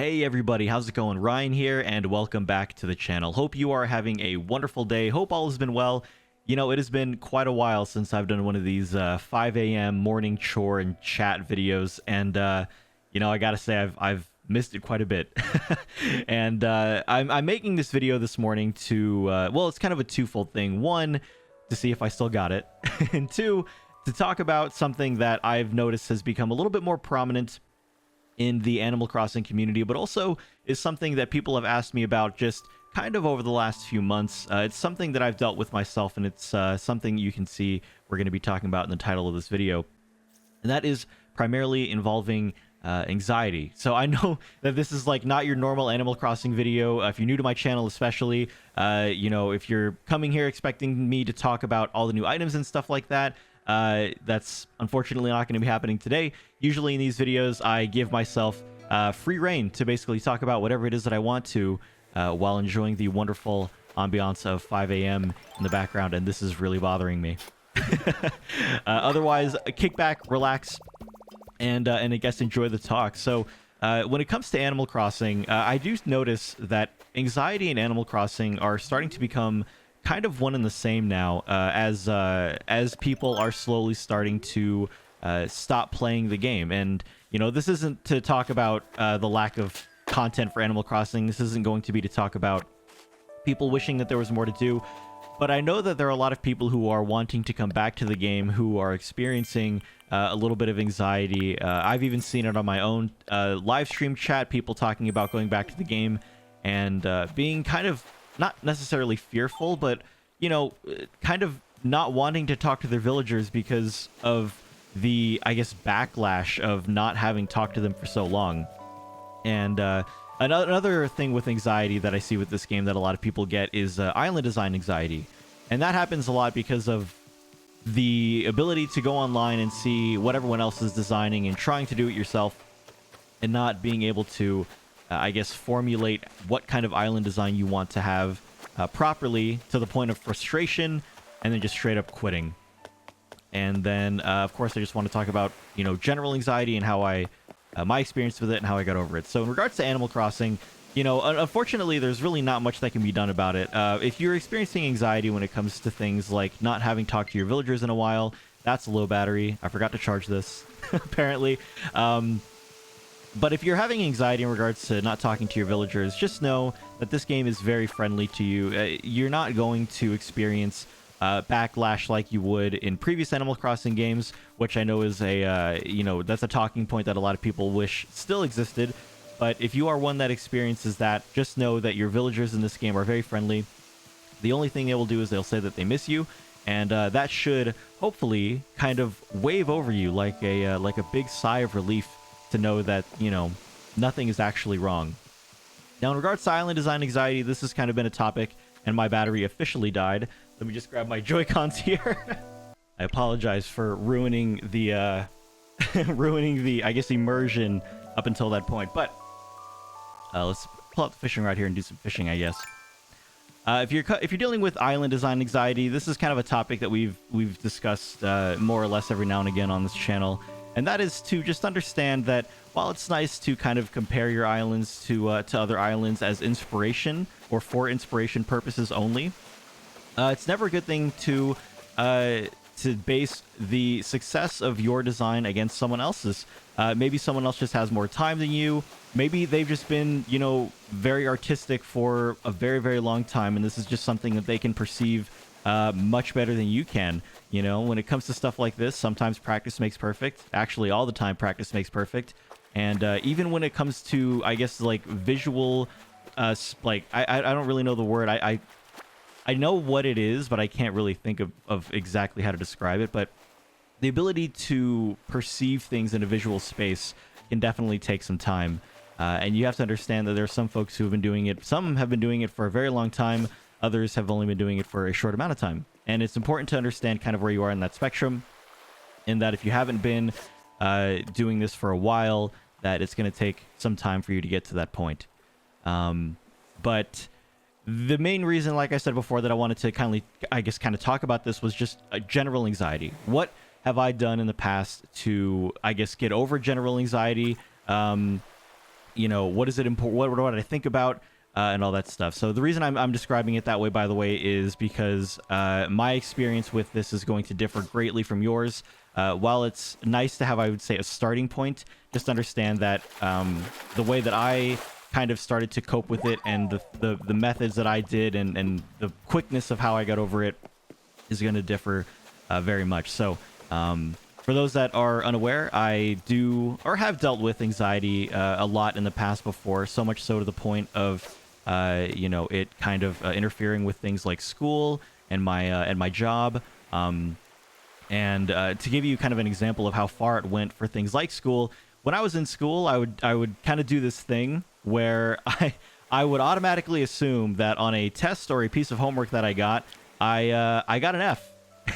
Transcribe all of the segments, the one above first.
Hey everybody, how's it going? Ryan here, and welcome back to the channel. Hope you are having a wonderful day. Hope all has been well. You know, it has been quite a while since I've done one of these 5 a.m. morning chore and chat videos, and you know, I gotta say I've missed it quite a bit. And I'm making this video this morning to well, it's kind of a twofold thing. One, to see if I still got it, and two, to talk about something that I've noticed has become a little bit more prominent in the Animal Crossing community, but also is something that people have asked me about just kind of over the last few months. It's something that I've dealt with myself, and it's something you can see we're going to be talking about in the title of this video. And that is primarily involving anxiety. So I know that this is like not your normal Animal Crossing video. If you're new to my channel especially, you know, if you're coming here expecting me to talk about all the new items and stuff like that, that's unfortunately not going to be happening today. Usually in these videos, I give myself free reign to basically talk about whatever it is that I want to while enjoying the wonderful ambiance of 5 a.m. in the background, and this is really bothering me. Otherwise, kick back, relax, and I guess enjoy the talk. So when it comes to Animal Crossing, I do notice that anxiety and Animal Crossing are starting to become kind of one and the same now, as people are slowly starting to stop playing the game. And you know, this isn't to talk about the lack of content for Animal Crossing. This isn't going to be to talk about people wishing that there was more to do, but I know that there are a lot of people who are wanting to come back to the game who are experiencing a little bit of anxiety. I've even seen it on my own live stream chat, people talking about going back to the game and being kind of not necessarily fearful, but, you know, kind of not wanting to talk to their villagers because of the, I guess, backlash of not having talked to them for so long. And another thing with anxiety that I see with this game that a lot of people get is island design anxiety. And that happens a lot because of the ability to go online and see what everyone else is designing and trying to do it yourself and not being able to I guess, formulate what kind of island design you want to have properly to the point of frustration, and then just straight up quitting. And then, of course, I just want to talk about, you know, general anxiety and how my experience with it and how I got over it. So in regards to Animal Crossing, you know, unfortunately, there's really not much that can be done about it. If you're experiencing anxiety when it comes to things like not having talked to your villagers in a while, that's a low battery. I forgot to charge this, apparently. But if you're having anxiety in regards to not talking to your villagers, just know that this game is very friendly to you. You're not going to experience backlash like you would in previous Animal Crossing games, which I know is you know, that's a talking point that a lot of people wish still existed. But if you are one that experiences that, just know that your villagers in this game are very friendly. The only thing they will do is they'll say that they miss you, and that should hopefully kind of wave over you like a big sigh of relief to know that, you know, nothing is actually wrong. Now, in regards to island design anxiety, this has kind of been a topic, and my battery officially died. Let me just grab my Joy-Cons here. I apologize for ruining the I guess, immersion up until that point, but let's pull out the fishing rod here and do some fishing, I guess. If you're dealing with island design anxiety, this is kind of a topic that we've discussed more or less every now and again on this channel. And that is to just understand that while it's nice to kind of compare your islands to other islands as inspiration or for inspiration purposes only, it's never a good thing to base the success of your design against someone else's. Maybe someone else just has more time than you. Maybe they've just been, you know, very artistic for a very, very long time, and this is just something that they can perceive much better than you can. You know, when it comes to stuff like this, sometimes practice makes perfect. Actually, all the time practice makes perfect. And even when it comes to, I guess, like visual, like I don't really know the word. I know what it is, but I can't really think of exactly how to describe it. But the ability to perceive things in a visual space can definitely take some time. And you have to understand that there are some folks who have been doing it. Some have been doing it for a very long time. Others have only been doing it for a short amount of time. And it's important to understand kind of where you are in that spectrum, in that if you haven't been doing this for a while, that it's going to take some time for you to get to that point. But the main reason, like I said before, that I wanted to kind of talk about this was just a general anxiety. What have I done in the past to, I guess, get over general anxiety? what is it important? What do I think about? And all that stuff. So the reason I'm describing it that way, by the way, is because my experience with this is going to differ greatly from yours. While it's nice to have, I would say, a starting point, just understand that the way that I kind of started to cope with it and the methods that I did and the quickness of how I got over it is going to differ very much. So for those that are unaware, I do or have dealt with anxiety a lot in the past before, so much so to the point of it kind of interfering with things like school and my job. And to give you kind of an example of how far it went for things like school, when I was in school, I would kind of do this thing where I would automatically assume that on a test or a piece of homework that I got an F.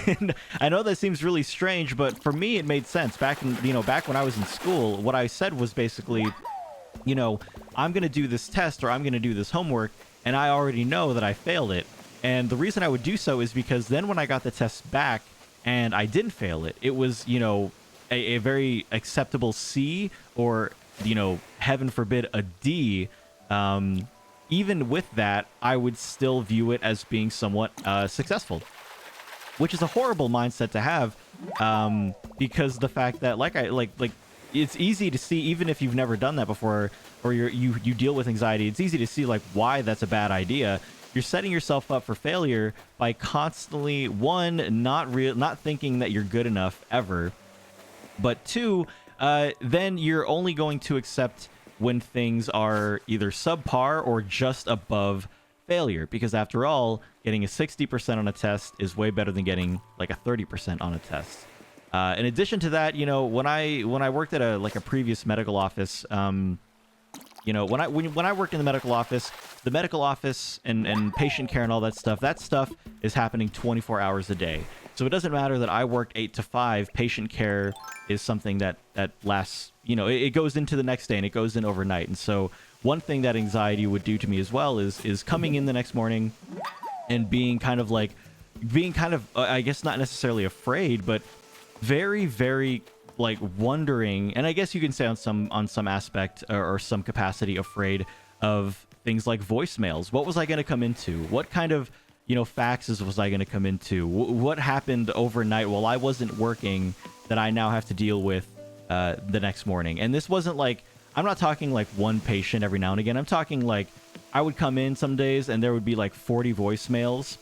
And I know that seems really strange, but for me it made sense. Back when I was in school, what I said was basically, I'm going to do this test or I'm going to do this homework, and I already know that I failed it. And the reason I would do so is because then when I got the test back and I didn't fail it, it was, a very acceptable C or, heaven forbid, a D. Even with that, I would still view it as being somewhat successful, which is a horrible mindset to have, because the fact that, it's easy to see, even if you've never done that before, or you deal with anxiety, it's easy to see why that's a bad idea. You're setting yourself up for failure by constantly, one, not thinking that you're good enough ever, but two, then you're only going to accept when things are either subpar or just above failure, because after all, getting a 60% on a test is way better than getting a 30% on a test. In addition to that, when I worked at a previous medical office, when I worked in the medical office and patient care and all that stuff is happening 24 hours a day. So it doesn't matter that I worked 8 to 5. Patient care is something that lasts, it goes into the next day and it goes in overnight. And so one thing that anxiety would do to me as well is coming in the next morning and being kind of I guess not necessarily afraid, but very, very wondering, and I guess you can say on some aspect or some capacity afraid of things like voicemails. What was I going to come into? What kind of faxes was I going to come into? What happened overnight while I wasn't working that I now have to deal with the next morning? And this wasn't I'm not talking one patient every now and again. I'm talking I would come in some days and there would be 40 voicemails.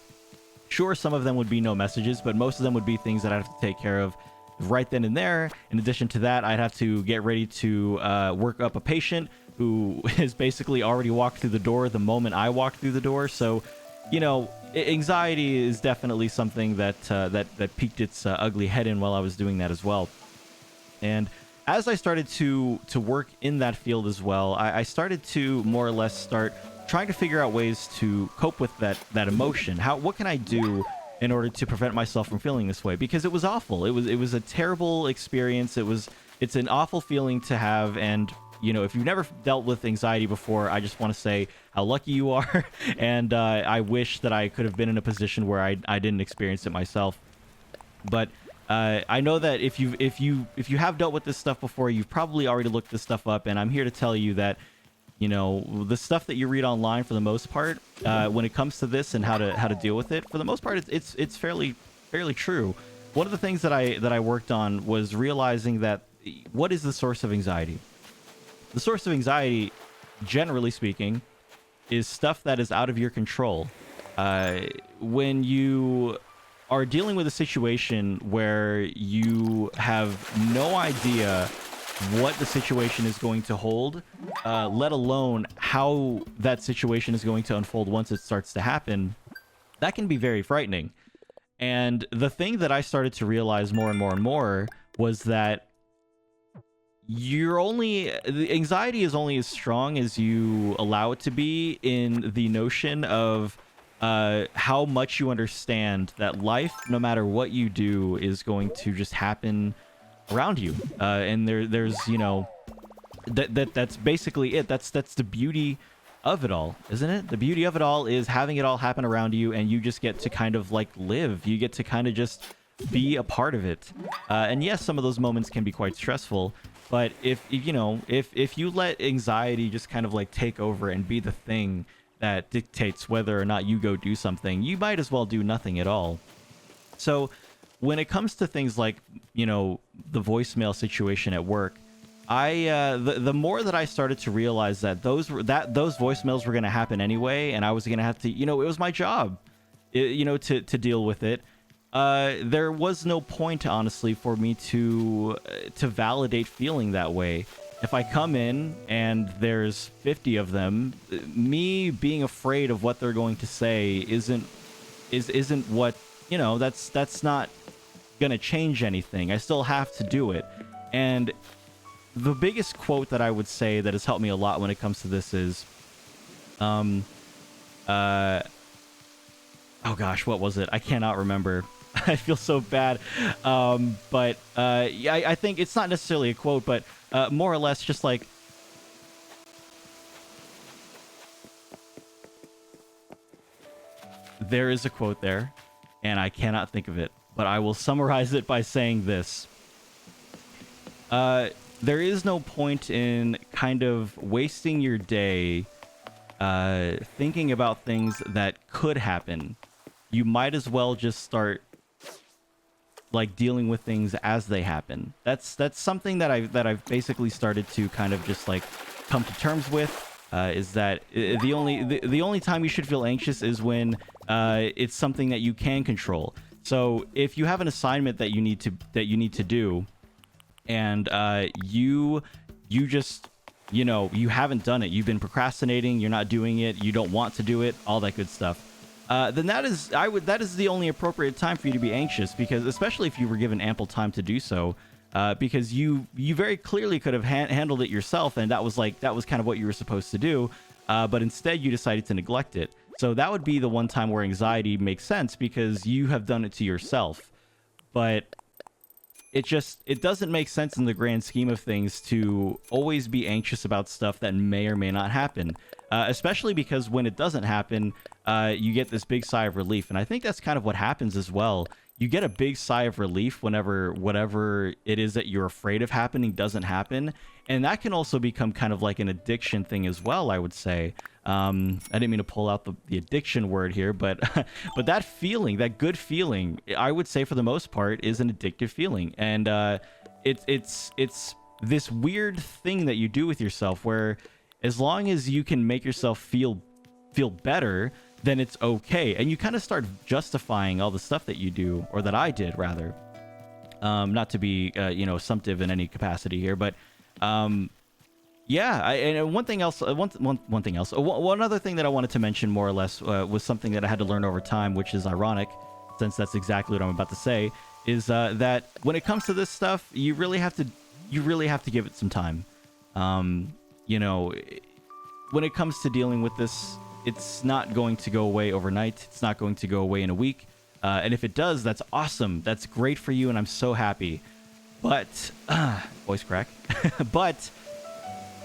Sure, some of them would be no messages, but most of them would be things that I'd have to take care of right then and there. In addition to that, I'd have to get ready to work up a patient who has basically already walked through the door the moment I walked through the door. So, anxiety is definitely something that peeked its ugly head in while I was doing that as well. And as I started to work in that field as well, I started to more or less start trying to figure out ways to cope with that emotion. What can I do in order to prevent myself from feeling this way? Because it was awful. It was a terrible experience. It's an awful feeling to have. And if you've never dealt with anxiety before, I just want to say how lucky you are. And I wish that I could have been in a position where I didn't experience it myself. But I know that if you have dealt with this stuff before, you've probably already looked this stuff up. And I'm here to tell you that the stuff that you read online, for the most part, when it comes to this and how to deal with it, for the most part, it's fairly true. One of the things that I worked on was realizing that what is the source of anxiety? The source of anxiety, generally speaking, is stuff that is out of your control. When you are dealing with a situation where you have no idea what the situation is going to hold, let alone how that situation is going to unfold once it starts to happen, that can be very frightening. And the thing that I started to realize more and more and more was that the anxiety is only as strong as you allow it to be, in the notion of how much you understand that life, no matter what you do, is going to just happen around you. And there's that's basically it. That's the beauty of it all, isn't it? The beauty of it all is having it all happen around you, and you just get to kind of live. You get to kind of just be a part of it. And yes, some of those moments can be quite stressful, But if you let anxiety just kind of like take over and be the thing that dictates whether or not you go do something, you might as well do nothing at all. So when it comes to things like, the voicemail situation at work, the more that I started to realize that those voicemails were going to happen anyway, and I was going to have to, it was my job, to deal with it. There was no point, honestly, for me to validate feeling that way. If I come in and there's 50 of them, me being afraid of what they're going to say isn't what, that's not gonna change anything. I still have to do it. And the biggest quote that I would say that has helped me a lot when it comes to this is, oh gosh, what was it? I cannot remember. I feel so bad. But yeah, I think it's not necessarily a quote, but more or less just like, there is a quote there, and I cannot think of it, but I will summarize it by saying this. There is no point in kind of wasting your day thinking about things that could happen. You might as well just start like dealing with things as they happen. That's something that I've basically started to kind of just like come to terms with. Is that the only time you should feel anxious is when it's something that you can control. So if you have an assignment that you need to do, and you just you haven't done it, you've been procrastinating, you're not doing it, you don't want to do it, all that good stuff, then that is the only appropriate time for you to be anxious, because especially if you were given ample time to do so, because you very clearly could have handled it yourself, and that was kind of what you were supposed to do, but instead you decided to neglect it. So that would be the one time where anxiety makes sense, because you have done it to yourself. But it doesn't make sense in the grand scheme of things to always be anxious about stuff that may or may not happen, especially because when it doesn't happen, you get this big sigh of relief. And I think that's kind of what happens as well. You get a big sigh of relief whenever whatever it is that you're afraid of happening doesn't happen. And that can also become kind of like an addiction thing as well, I would say. I didn't mean to pull out the addiction word here, but but that feeling, that good feeling, I would say for the most part is an addictive feeling. And it's this weird thing that you do with yourself where as long as you can make yourself feel better, then it's okay. And you kind of start justifying all the stuff that you do, or that I did rather. Not to be assumptive in any capacity here, but yeah. And one thing else, one thing else, one other thing that I wanted to mention more or less was something that I had to learn over time, which is ironic, since that's exactly what I'm about to say, is that when it comes to this stuff, you really have to give it some time. When it comes to dealing with this, it's not going to go away overnight. It's not going to go away in a week. And if it does, that's awesome. That's great for you, and I'm so happy. But, voice crack. But,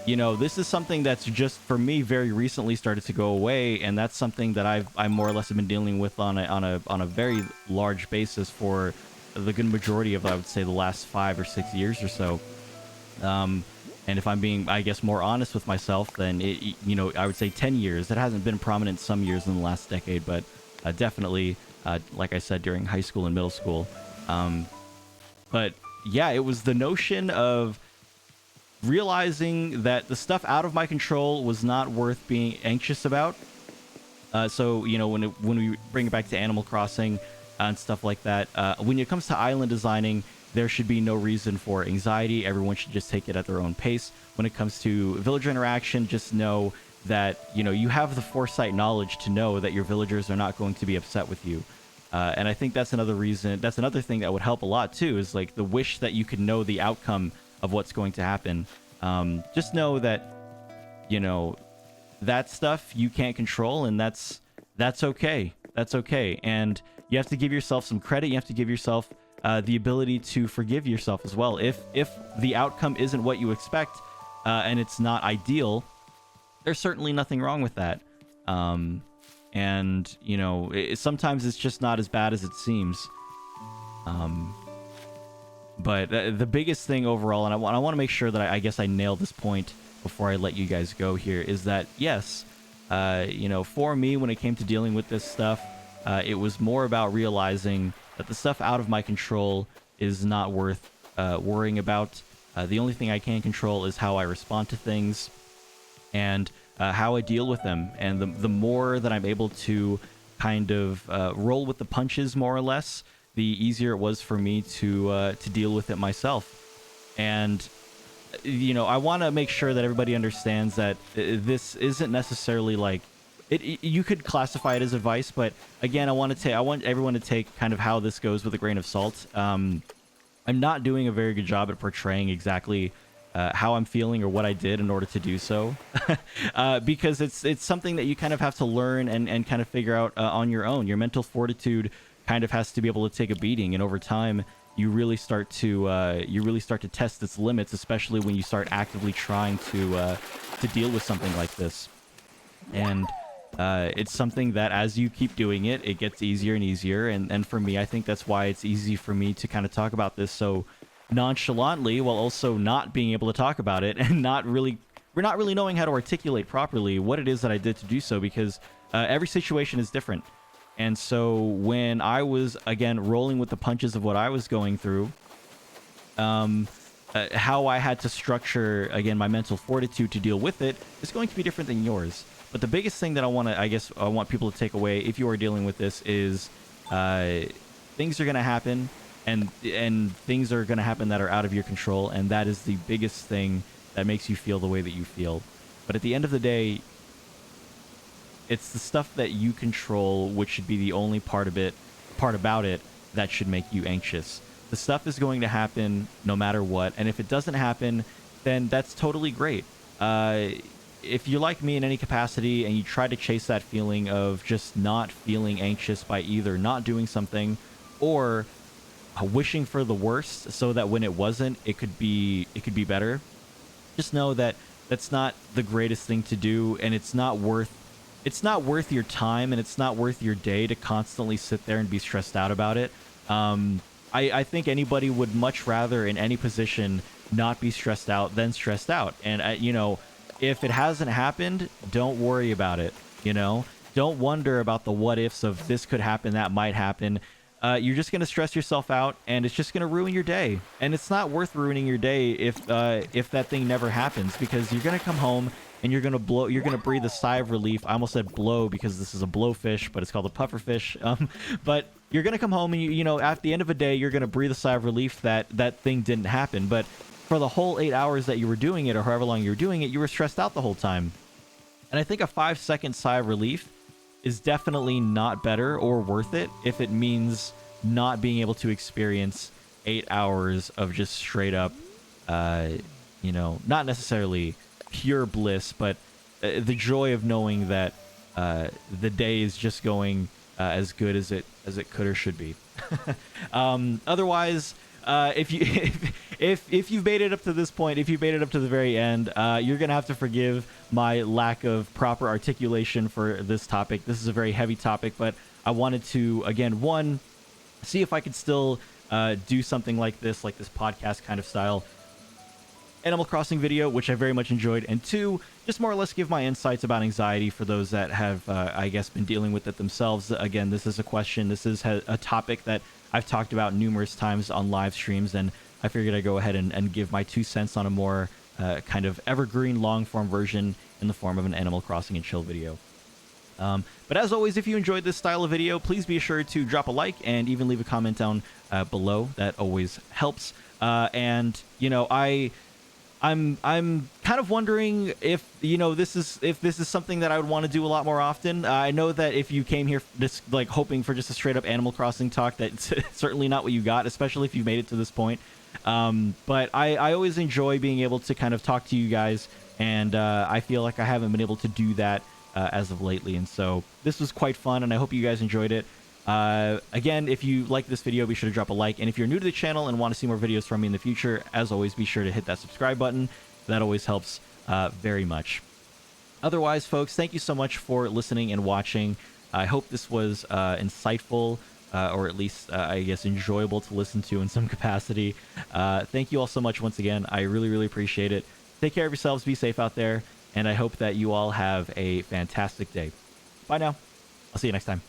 this is something that's just, for me, very recently started to go away, and that's something that I more or less have been dealing with on a very large basis for the good majority of, I would say, the last 5 or 6 years or so. And if I'm being, I guess, more honest with myself, then I would say 10 years. It hasn't been prominent some years in the last decade, but definitely, like I said, during high school and middle school. But yeah, it was the notion of realizing that the stuff out of my control was not worth being anxious about. So when we bring it back to Animal Crossing and stuff like that, when it comes to island designing, there should be no reason for anxiety. Everyone should just take it at their own pace. When it comes to villager interaction, just know that you have the foresight knowledge to know that your villagers are not going to be upset with you. And I think that's another reason. That's another thing that would help a lot too, is like the wish that you could know the outcome of what's going to happen. Just know that that stuff you can't control, and that's okay. That's okay. And you have to give yourself some credit. You have to give yourself the ability to forgive yourself as well. If the outcome isn't what you expect, and it's not ideal, there's certainly nothing wrong with that. And sometimes it's just not as bad as it seems. But the biggest thing overall, and I want to make sure that I guess I nail this point before I let you guys go here, is that yes, for me, when it came to dealing with this stuff, it was more about realizing that the stuff out of my control is not worth worrying about. The only thing I can control is how I respond to things and how I deal with them. And the more that I'm able to kind of roll with the punches, more or less, the easier it was for me to deal with it myself. And I want to make sure that everybody understands that this isn't necessarily like it. You could classify it as advice, but again, I want everyone to take kind of how this goes with a grain of salt. I'm not doing a very good job at portraying exactly how I'm feeling or what I did in order to do so, because it's something that you kind of have to learn and kind of figure out on your own. Your mental fortitude kind of has to be able to take a beating, and over time you really start to test its limits, especially when you start actively trying to deal with something like this. And it's something that as you keep doing it, it gets easier and easier. And for me, I think that's why it's easy for me to kind of talk about this so nonchalantly, while also not being able to talk about it and we're not really knowing how to articulate properly what it is that I did to do so, because every situation is different. And so when I was, again, rolling with the punches of what I was going through, how I had to structure, again, my mental fortitude to deal with it is going to be different than yours. But the biggest thing that I want people to take away if you are dealing with this is things are going to happen, and things are going to happen that are out of your control. And that is the biggest thing that makes you feel the way that you feel. But at the end of the day, it's the stuff that you control, which should be the only part about it that should make you anxious. The stuff is going to happen no matter what, and if it doesn't happen, then that's totally great. If you're like me in any capacity and you try to chase that feeling of just not feeling anxious by either not doing something or wishing for the worst so that when it wasn't, it could be better, just know that that's not the greatest thing to do, and it's not worth your time, and it's not worth your day to constantly sit there and be stressed out about it. I think anybody would much rather in any position not be stressed out than stressed out. And if it hasn't happened, don't worry about it. Don't wonder about the what ifs of this could happen, that might happen. You're just going to stress yourself out, and it's just going to ruin your day. And it's not worth ruining your day if that thing never happens, because you're going to come home and you're going to breathe a sigh of relief. I almost said blow because this is a blowfish, but it's called a pufferfish. But you're going to come home and at the end of a day, you're going to breathe a sigh of relief that thing didn't happen. But for the whole 8 hours that you were doing it, or however long you were doing it, you were stressed out the whole time. And I think a 5-second sigh of relief is definitely not better or worth it if it means not being able to experience 8 hours of just straight up, not necessarily pure bliss, but the joy of knowing that the day is just going as good as it could or should be. Otherwise, if you've made it up to this point, if you've made it up to the very end, you're gonna have to forgive my lack of proper articulation for this topic. This is a very heavy topic, but I wanted to, again, see if I could still do something like this podcast kind of style Animal Crossing video, which I very much enjoyed, and 2, just more or less give my insights about anxiety for those that have, I guess, been dealing with it themselves. Again, this is a question. This is a topic that I've talked about numerous times on live streams, and I figured I'd go ahead and give my 2 cents on a more kind of evergreen long-form version in the form of an Animal Crossing and Chill video. But as always, if you enjoyed this style of video, please be sure to drop a like and even leave a comment down below. That always helps. And I'm kind of wondering if this is something that I would want to do a lot more often. I know that if you came here just hoping for just a straight up Animal Crossing talk, that's certainly not what you got, especially if you've made it to this point. But I always enjoy being able to kind of talk to you guys, and I feel like I haven't been able to do that as of lately, and so this was quite fun, and I hope you guys enjoyed it. Again, if you like this video, be sure to drop a like, and if you're new to the channel and want to see more videos from me in the future, as always, be sure to hit that subscribe button. That always helps very much. Otherwise, folks, thank you so much for listening and watching. I hope this was insightful or at least I guess enjoyable to listen to in some capacity. Thank you all so much once again. I really, really appreciate it. Take care of yourselves. Be safe out there. And I hope that you all have a fantastic day. Bye now. I'll see you next time.